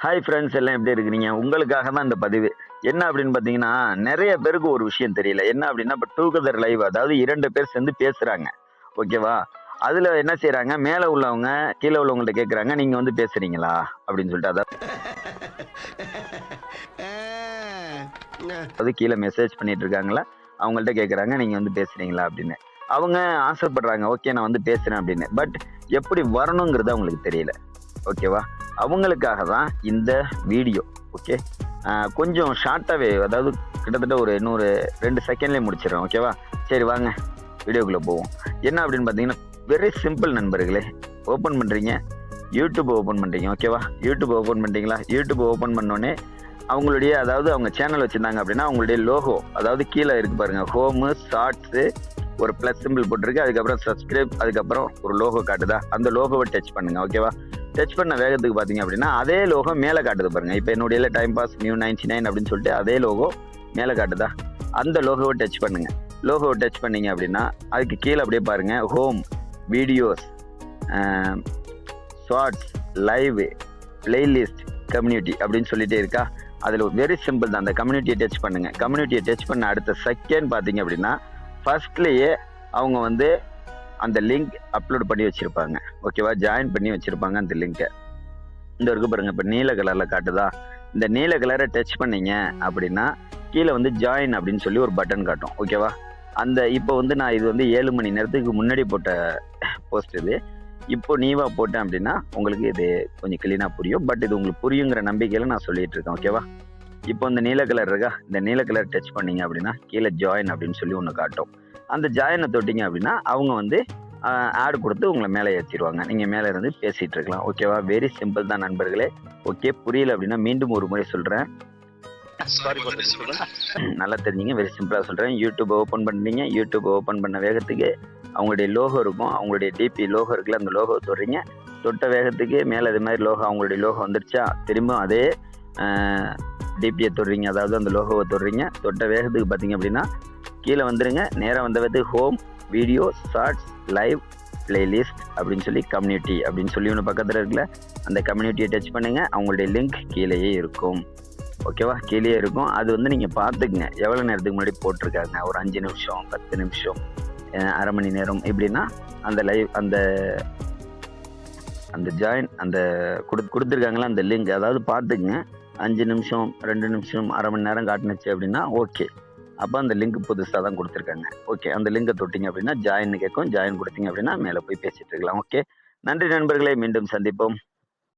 Hi friends, எல்லாம் எப்படி இருக்கிறீங்க? உங்களுக்காக தான் இந்த பதிவு. என்ன அப்படின்னு பார்த்தீங்கன்னா, நெறைய பேருக்கு ஒரு விஷயம் தெரியல. என்ன அப்படின்னா, இப்போ டூகெதர் லைவ் அதாவது 2 பேர் சேர்ந்து பேசுறாங்க. ஓகேவா? அதுல என்ன செய்றாங்க, மேல உள்ளவங்க கீழ உள்ளவங்கள்ட்ட கேட்குறாங்க, "நீங்க வந்து பேசுறீங்களா?" அப்படின்னு சொல்லிட்டு. அதாவது கீழ மெசேஜ் பண்ணிட்டு இருக்காங்கல்ல, அவங்கள்ட்ட கேட்குறாங்க, "நீங்க வந்து பேசுறீங்களா?" அப்படின்னு. அவங்க ஆசைப்படுறாங்க, "ஓகே நான் வந்து பேசுறேன்" அப்படின்னு. பட் எப்படி வரணுங்கிறது அவங்களுக்கு தெரியல. ஓகேவா? அவங்களுக்காக தான் இந்த வீடியோ. ஓகே. கொஞ்சம் ஷார்ட்டாவே, அதாவது கிட்டத்தட்ட ஒரு இன்னொரு 2 செகண்ட்லயே முடிச்சிடுறேன். ஓகேவா? சரி வாங்க வீடியோக்குள்ள போவோம். என்ன அப்படின்னு பார்த்தீங்கன்னா, வெரி சிம்பிள் நண்பர்களே. ஓப்பன் பண்றீங்க. யூடியூப் ஓப்பன் பண்றீங்க. ஓகேவா? யூடியூப் ஓப்பன் பண்ணிட்டீங்களா? யூடியூப் ஓப்பன் பண்ணோனே அவங்களுடைய, அதாவது அவங்க சேனல் வச்சிருந்தாங்க அப்படின்னா அவங்களுடைய லோகோ, அதாவது கீழ இருக்கு பாருங்க. ஹோமு, ஷார்ட்ஸு, ஒரு ப்ளஸ் சிம்பிள் போட்டிருக்கு. அதுக்கப்புறம் சப்ஸ்கிரைப், அதுக்கப்புறம் ஒரு லோகோ காட்டுதா? அந்த லோகோவை டச் பண்ணுங்க. ஓகேவா? டச் பண்ண வேகத்துக்கு பார்த்தீங்க அப்படின்னா அதே லோகோ மேலே காட்டுது பாருங்க. இப்போ என்னுடைய டைம் பாஸ் நியூ 99 அப்படின்னு சொல்லிட்டு அதே லோகோ மேலே காட்டுதா? அந்த லோகோவை டச் பண்ணுங்க. லோகோவை டச் பண்ணீங்க அப்படின்னா அதுக்கு கீழே அப்படியே பாருங்க, home, videos, shorts, live, playlist, community அப்படின்னு சொல்லிட்டே இருக்கா? அதில் வெரி சிம்பிள் தான். அந்த கம்யூனிட்டியை டச் பண்ணுங்க. கம்யூனிட்டியை டச் பண்ண அடுத்த செகண்ட் பார்த்தீங்க அப்படின்னா ஃபர்ஸ்ட்லேயே அவங்க வந்து அந்த லிங்க் அப்லோட் பண்ணி வச்சிருப்பாங்க. ஓகேவா? ஜாயின் பண்ணி வச்சிருப்பாங்க அந்த லிங்கை. இந்த இருக்கு பாருங்க, இப்போ நீல கலர்ல காட்டுதா? இந்த நீல கலரை டச் பண்ணீங்க அப்படின்னா கீழே வந்து ஜாயின் அப்படின்னு சொல்லி ஒரு பட்டன் காட்டும். ஓகேவா? அந்த இப்போ வந்து நான் இது வந்து 7 மணி நேரத்துக்கு முன்னாடி போட்ட போஸ்ட் இது. இப்போ நீவா போட்டேன் அப்படின்னா உங்களுக்கு இது கொஞ்சம் கிளீனாக புரியும். பட் இது உங்களுக்கு புரியுங்கிற நம்பிக்கையில் நான் சொல்லிட்டு இருக்கேன். ஓகேவா? இப்போ இந்த நீல கலர் இருக்கா? இந்த நீல கலர் டச் பண்ணீங்க அப்படின்னா கீழே ஜாயின் அப்படின்னு சொல்லி ஒன்று காட்டும். அந்த ஜாயினை தொட்டிங்க அப்படின்னா அவங்க வந்து ஆட் கொடுத்து உங்களை மேலே ஏற்றிடுவாங்க. நீங்கள் மேலே இருந்து பேசிகிட்டு இருக்கலாம். ஓகேவா? வெரி சிம்பிள் தான் நண்பர்களே. ஓகே, புரியல அப்படின்னா மீண்டும் ஒரு முறை சொல்கிறேன். நல்லா தெரிஞ்சுங்க. வெரி சிம்பிளாக சொல்கிறேன். யூடியூப் ஓப்பன் பண்ணுறீங்க. யூடியூப் ஓப்பன் பண்ண வேகத்துக்கு அவங்களுடைய லோகோ இருக்கும். அவங்களுடைய டிபி லோகோ இருக்குல்ல, அந்த லோகோ தொடுறீங்க. தொட்ட வேகத்துக்கு மேலே இது மாதிரி லோகோ, அவங்களுடைய லோகோ வந்துருச்சா? திரும்ப அதே டிபியை தொடுறீங்க, அதாவது அந்த லோகோவை தொடுறீங்க. தொட்ட வேகத்துக்கு பார்த்தீங்க அப்படின்னா கீழே வந்துடுங்க. நேராக வந்த வேகத்துக்கு home, video, shorts, live, playlist அப்படின்னு சொல்லி கம்யூனிட்டி அப்படின்னு சொல்லி ஒன்று பக்கத்தில் இருக்குல்ல, அந்த கம்யூனிட்டியை டச் பண்ணுங்க. அவங்களுடைய லிங்க் கீழேயே இருக்கும். ஓகேவா? கீழே இருக்கும். அது வந்து நீங்கள் பார்த்துக்குங்க, எவ்வளோ நேரத்துக்கு முன்னாடி போட்டிருக்காங்க. ஒரு 5 நிமிஷம், 10 நிமிஷம், அரை மணி நேரம் இப்படின்னா அந்த லைவ், அந்த ஜாயின், அந்த கொடுத்துருக்காங்களா அந்த லிங்க், அதாவது பார்த்துக்குங்க. 5 நிமிஷம், 2 நிமிஷம், அரை மணி நேரம் காட்டுனுச்சு அப்படின்னா ஓகே. அப்போ அந்த லிங்க் புதுசாக தான் கொடுத்துருக்காங்க. ஓகே, அந்த லிங்கை தொட்டிங்க அப்படின்னா ஜாயின் கேட்கும். ஜாயின் கொடுத்தீங்க அப்படின்னா மேலே போய் பேசிட்டு இருக்கலாம். ஓகே, நன்றி நண்பர்களே, மீண்டும் சந்திப்போம்.